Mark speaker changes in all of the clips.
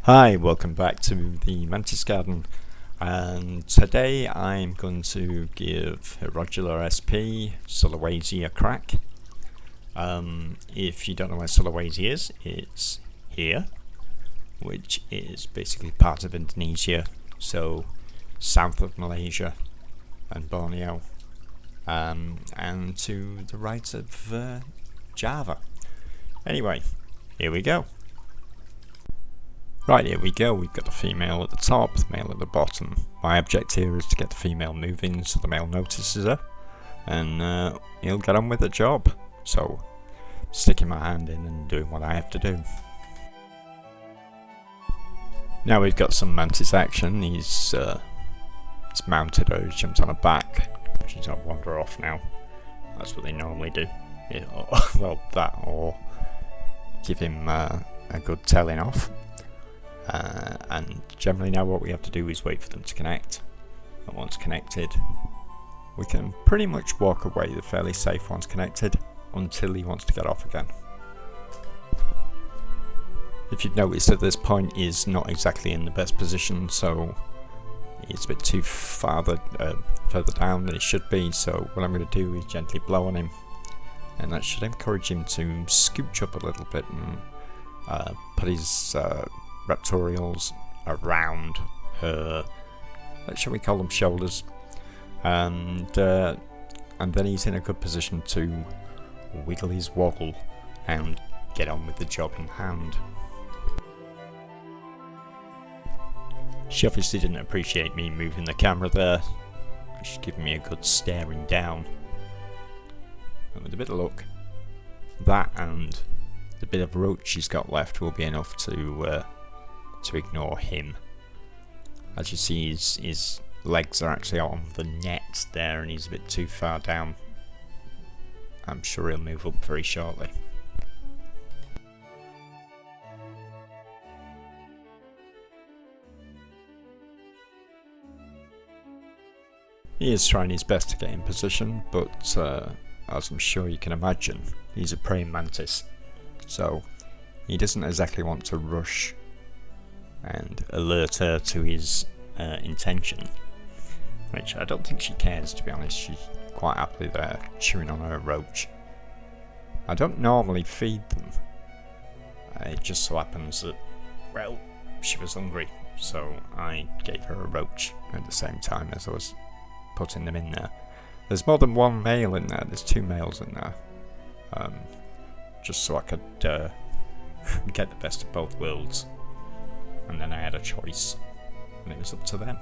Speaker 1: Hi, welcome back to the Mantis garden, and today I'm going to give Hierodula SP Sulawesi a crack. If you don't know where Sulawesi is, it's here, which is basically part of Indonesia, so south of Malaysia and Borneo, and to the right of Java. Anyway, here we go. Right, here we go. We've got the female at the top, the male at the bottom. My object here is to get the female moving so the male notices her, and he'll get on with the job. So, sticking my hand in and doing what I have to do. Now we've got some Mantis action. He's mounted her, he's jumped on her back. She's not wander off now. That's what they normally do. Well, that or give him a good telling off. And generally now what we have to do is wait for them to connect, and once connected we can pretty much walk away. They're fairly safe once connected until he wants to get off again. If you've noticed at this point he's not exactly in the best position, so he's a bit too further down than he should be, so what I'm going to do is gently blow on him, and that should encourage him to scooch up a little bit and put his reptorials around her, shall we call them shoulders, and then he's in a good position to wiggle his woggle and get on with the job in hand. She obviously didn't appreciate me moving the camera there. She's giving me a good staring down, and with a bit of luck, that and the bit of roach she's got left will be enough to ignore him. As you see, his legs are actually on the net there, and he's a bit too far down. I'm sure he'll move up very shortly. He is trying his best to get in position, but as I'm sure you can imagine, he's a praying mantis, so he doesn't exactly want to rush and alert her to his intention, which I don't think she cares, to be honest. She's quite happily there chewing on her roach. I don't normally feed them, it just so happens that, well, she was hungry, so I gave her a roach at the same time as I was putting them in there. There's more than one male in there, there's two males in there, just so I could get the best of both worlds. And then I had a choice, and it was up to them.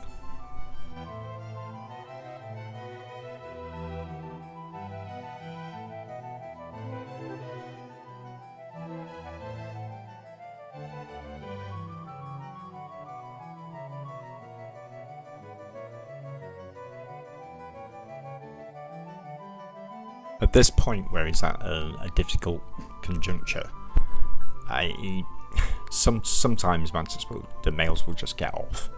Speaker 1: At this point where he's at a difficult conjuncture, sometimes the males will just get off,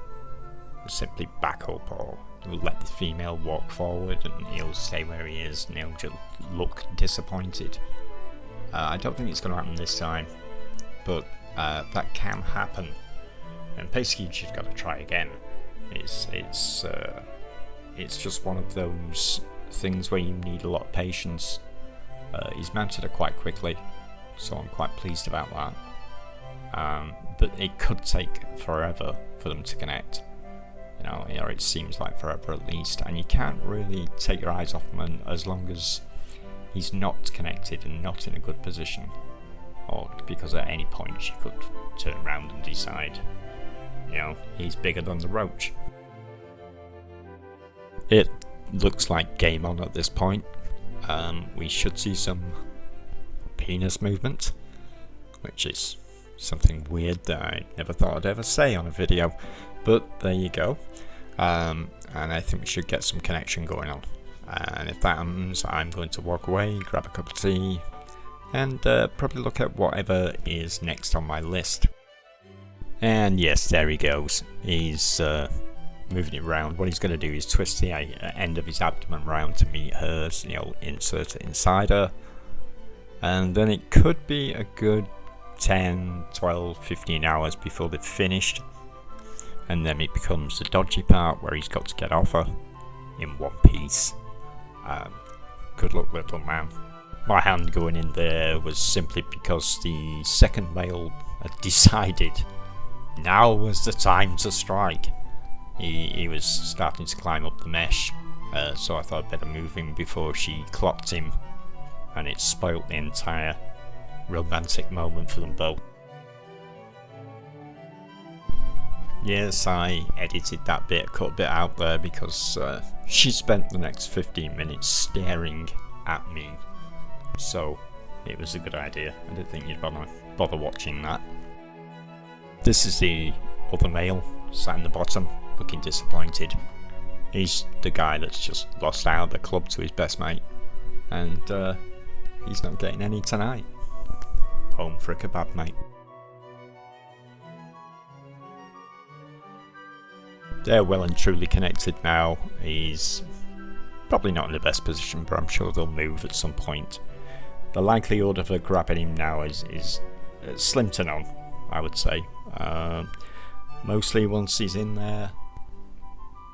Speaker 1: simply back up, or let the female walk forward and he'll stay where he is and he'll just look disappointed. I don't think it's going to happen this time, but that can happen, and basically you've just got to try again. It's just one of those things where you need a lot of patience. He's mounted her quite quickly, so I'm quite pleased about that. But it could take forever for them to connect, or it seems like forever at least, and you can't really take your eyes off him as long as he's not connected and not in a good position, or because at any point she could turn around and decide, he's bigger than the roach. It looks like game on at this point. We should see some penis movement, which is something weird that I never thought I'd ever say on a video, but there you go. And I think we should get some connection going on, and if that happens I'm going to walk away, grab a cup of tea, and probably look at whatever is next on my list. And yes, there he goes. He's moving it around. What he's going to do is twist the end of his abdomen round to meet hers, insert it inside her, and then it could be a good 10, 12, 15 hours before they've finished, and then it becomes the dodgy part where he's got to get off her in one piece. Good luck, little man. My hand going in there was simply because the second male had decided now was the time to strike. He was starting to climb up the mesh, so I thought I'd better move him before she clocked him, and it spoilt the entire romantic moment for them both. Yes, I edited that bit, cut a bit out there because she spent the next 15 minutes staring at me, so it was a good idea. I didn't think you'd bother watching that. This is the other male, sat in the bottom, looking disappointed. He's the guy that's just lost out of the club to his best mate, and he's not getting any tonight. Home for a kebab, mate. They're well and truly connected now. He's probably not in the best position, but I'm sure they'll move at some point. The likelihood of her grabbing him now is slim to none, I would say. Mostly once he's in there,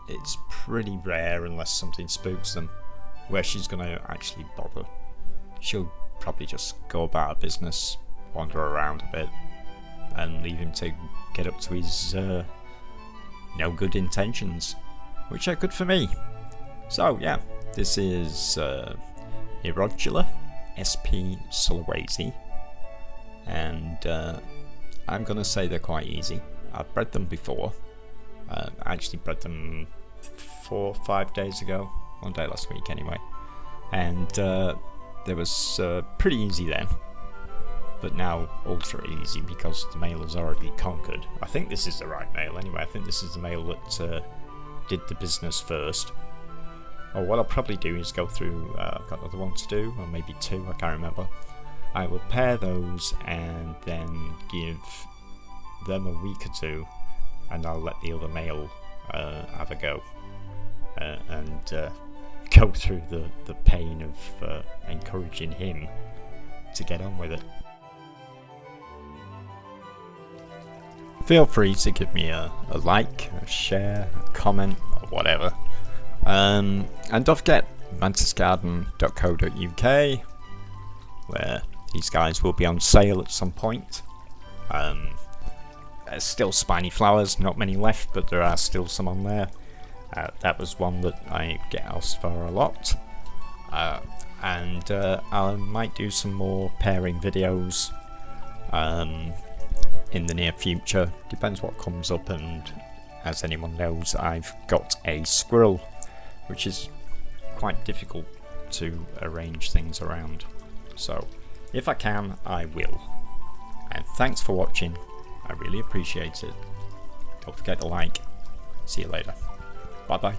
Speaker 1: it's pretty rare unless something spooks them, where she's going to actually bother. She'll probably just go about her business, wander around a bit, and leave him to get up to his no good intentions, which are good for me. So yeah, this is Hierodula, SP Sulawesi, and I'm gonna say they're quite easy. I've bred them before. I actually bred them 4 or 5 days ago, one day last week anyway, and they was pretty easy then, but now ultra easy because the male has already conquered. I think this is the right male anyway. I think this is the male that did the business first. Or what I'll probably do is go through, I've got another one to do, or maybe 2, I can't remember. I will pair those and then give them a week or 2, and I'll let the other male have a go, and go through the pain of encouraging him to get on with it. Feel free to give me a like, a share, a comment, or whatever. And don't forget mantisgarden.co.uk, where these guys will be on sale at some point. There's still spiny flowers, not many left, but there are still some on there. That was one that I get asked for a lot. And I might do some more pairing videos in the near future. Depends what comes up, and as anyone knows, I've got a squirrel, which is quite difficult to arrange things around. So if I can, I will. And thanks for watching. I really appreciate it. Don't forget to like. See you later. Bye bye.